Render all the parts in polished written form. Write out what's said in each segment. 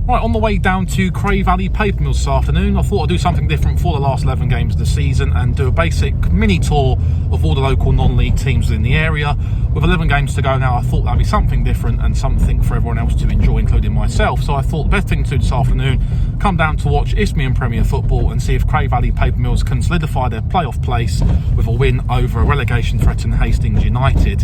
Right, on the way down to Cray Valley PM this afternoon, I thought I'd do something different for the last 11 games of the season and do a basic mini tour of all the local non-league teams within the area. With 11 games to go now, I thought that'd be something different and something for everyone else to enjoy, including myself. So I thought the best thing to do this afternoon, come down to watch Isthmian Premier Football and see if Cray Valley PM can solidify their playoff place with a win over a relegation-threatened Hastings United.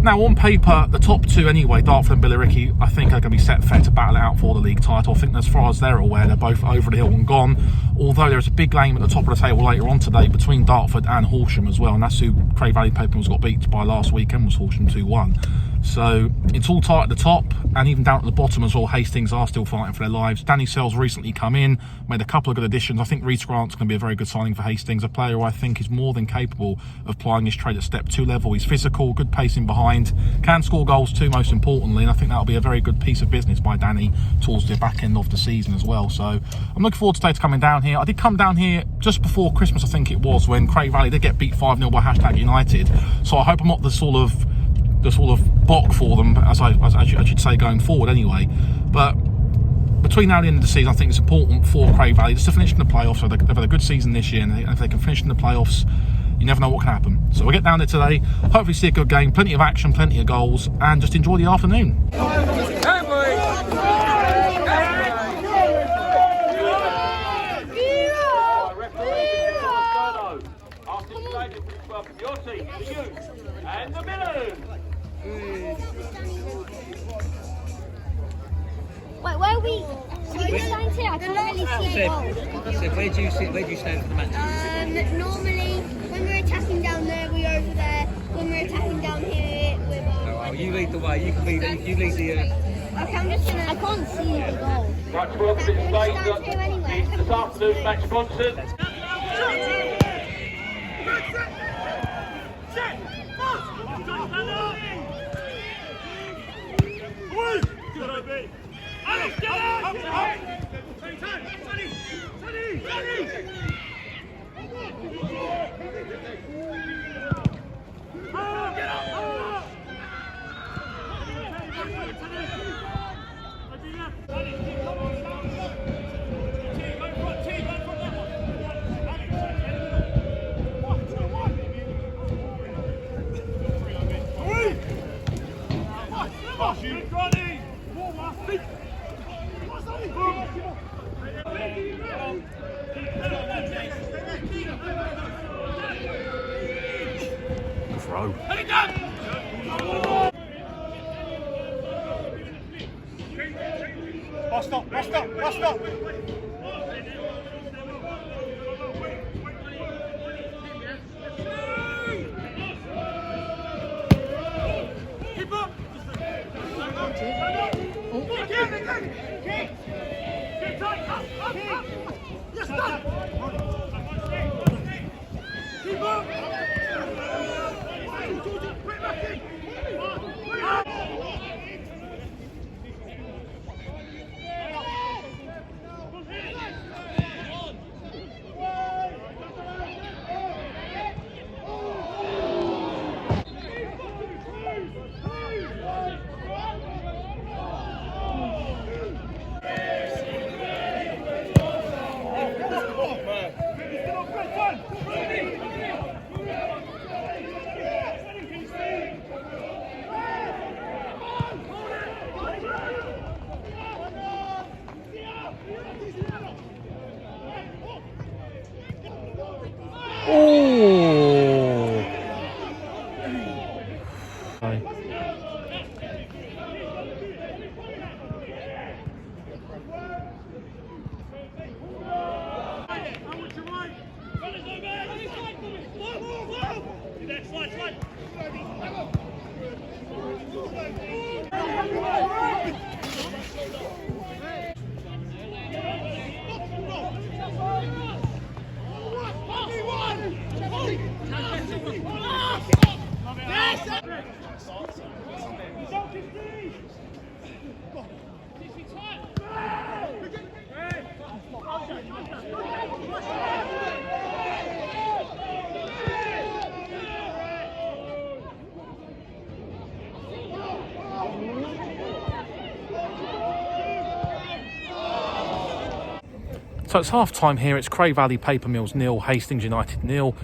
Now, on paper, the top two anyway, Dartford and Billericay, I think are going to be set fair to battle it out for the league title. I think as far as they're aware, they're both over the hill and gone, although there's a big game at the top of the table later on today between Dartford and Horsham as well, and that's who Cray Valley PM got beat by last weekend, was Horsham 2-1. So it's all tight at the top, and even down at the bottom as well, Hastings are still fighting for their lives. Danny Searle's recently come in, made a couple of good additions. I think Reece Grant's going to be a very good signing for Hastings, a player who I think is more than capable of plying his trade at step 2 level. He's physical, good pacing behind, can score goals too, most importantly, and I think that'll be a very good piece of business by Danny towards the back end of the season as well. So I'm looking forward today to coming down here. I did come down here just before Christmas, I think it was, when Cray Valley did get beat 5-0 by Hastings United. So I hope I'm not the sort of bok for them, as I should say, going forward anyway. But between now and the end of the season, I think it's important for Cray Valley just to finish in the playoffs. So they've had a good season this year, and if they can finish in the playoffs, you never know what can happen. So we'll get down there today, hopefully see a good game, plenty of action, plenty of goals, and just enjoy the afternoon. Your team, you, and the Millers. Wait, where are we? Are we stand here? I can't really see a goal. So where do you stand for the match? Normally, when we're attacking down there, we're over there. When we're attacking down here, we're Oh, you lead the way. You can lead. You lead the. Okay, I'm just gonna. I can't see the goal. Right, welcome to the Stand here anyway. this afternoon's match sponsored. Throw. Bust up. Keep up. Yes, done. Keep up. So it's half time here. It's Cray Valley Paper Mills 0, Hastings United 0.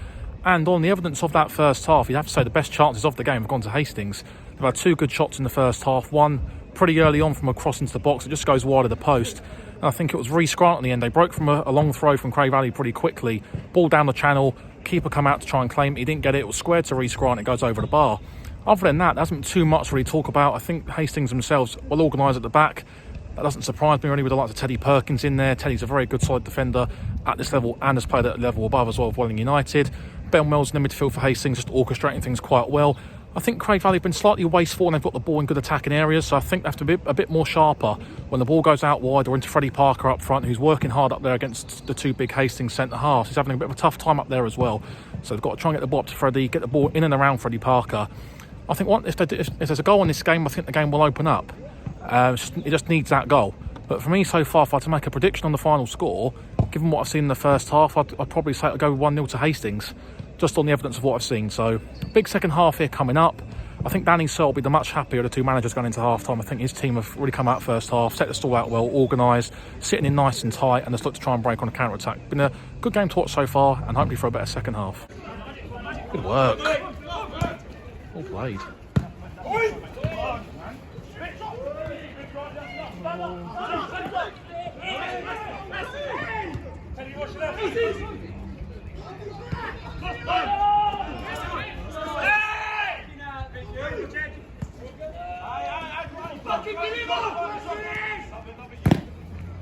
And on the evidence of that first half, you'd have to say the best chances of the game have gone to Hastings. They've had 2 good shots in the first half. One pretty early on from a cross into the box. It just goes wide of the post. And I think it was Reece Grant in the end. They broke from a long throw from Cray Valley pretty quickly. Ball down the channel. Keeper come out to try and claim it. He didn't get it. It was squared to Reece Grant. It goes over the bar. Other than that, there hasn't been too much to really talk about. I think Hastings themselves well organised at the back. That doesn't surprise me really with the likes of Teddy Perkins in there. Teddy's a very good solid defender at this level and has played at a level above as well with Welling United. Ben Wells in the midfield for Hastings, just orchestrating things quite well. I think Cray Valley have been slightly wasteful and they've got the ball in good attacking areas, so I think they have to be a bit more sharper when the ball goes out wide or into Freddie Parker up front, who's working hard up there against the 2 big Hastings centre halves. He's having a bit of a tough time up there as well, so they've got to try and get the ball up to Freddie, get the ball in and around Freddie Parker. I think if there's a goal in this game, I think the game will open up. It just needs that goal. But for me so far, if I had to make a prediction on the final score, given what I've seen in the first half, I'd probably say I'd go 1-0 to Hastings, just on the evidence of what I've seen. So, big second half here coming up. I think Danny Searle will be the much happier of the 2 managers going into half-time. I think his team have really come out first half, set the stall out well, organised, sitting in nice and tight, and just looked to try and break on a counter-attack. Been a good game to watch so far, and hopefully for a better second half. Good work. Well played.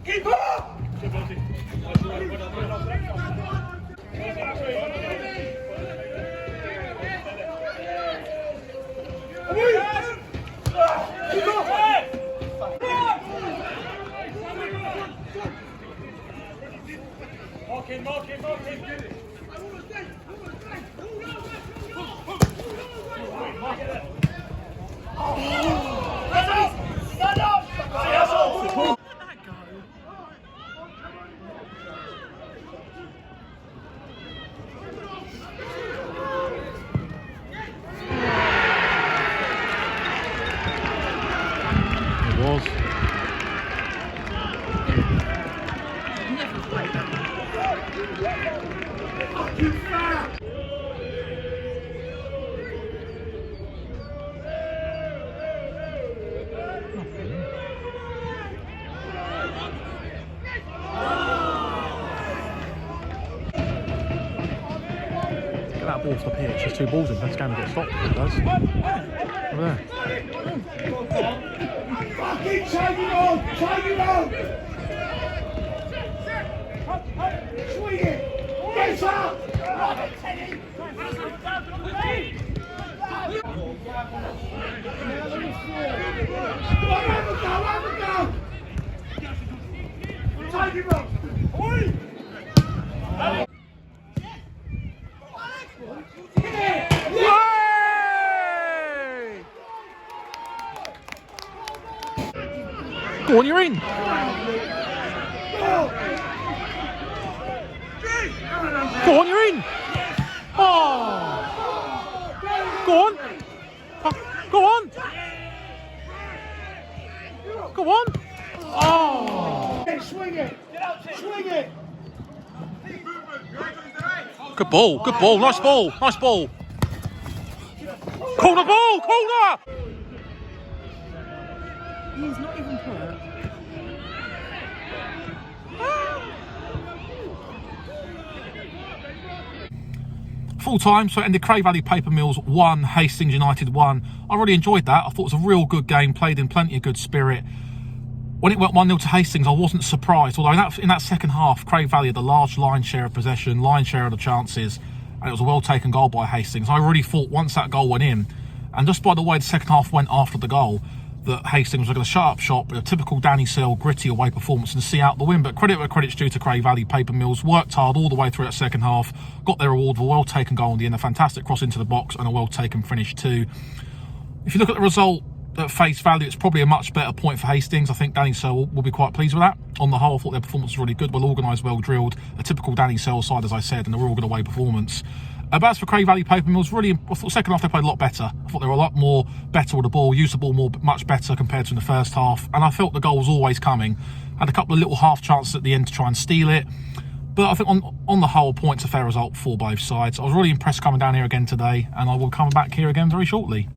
Keep up! Mark him. Stand up! It was. Get that ball off the pitch. There's 2 balls in. That's going to get stopped. It does. Over there. Fucking take it on! Swing it! Get up! Have a go! Take it on! Go on, you're in. Go on, you're in. Oh. Go on. Go on. Go on. Oh. Swing it. Swing it. Good ball. Nice ball. Corner ball. He's not even hurt. Full time, so it ended Cray Valley Paper Mills 1, Hastings United 1. I really enjoyed that. I thought it was a real good game, played in plenty of good spirit. When it went 1-0 to Hastings, I wasn't surprised, although in that second half, Cray Valley had a large line share of possession, line share of the chances, and it was a well-taken goal by Hastings. I really thought once that goal went in, and just by the way the second half went after the goal, that Hastings were going to shut up shop with a typical Danny Searle gritty away performance and see out the win. But credit where credit's due to Cray Valley Paper Mills. Worked hard all the way through that second half, got their reward of a well-taken goal in the end, a fantastic cross into the box and a well-taken finish too. If you look at the result at face value, it's probably a much better point for Hastings. I think Danny Searle will be quite pleased with that. On the whole, I thought their performance was really good, well organised, well drilled, a typical Danny Searle side, as I said, and a real good away performance. But as for Cray Valley Paper Mills, really, I thought second half they played a lot better. I thought they were a lot better with the ball, used the ball much better compared to in the first half. And I felt the goal was always coming. Had a couple of little half chances at the end to try and steal it. But I think on the whole, points a fair result for both sides. I was really impressed coming down here again today, and I will come back here again very shortly.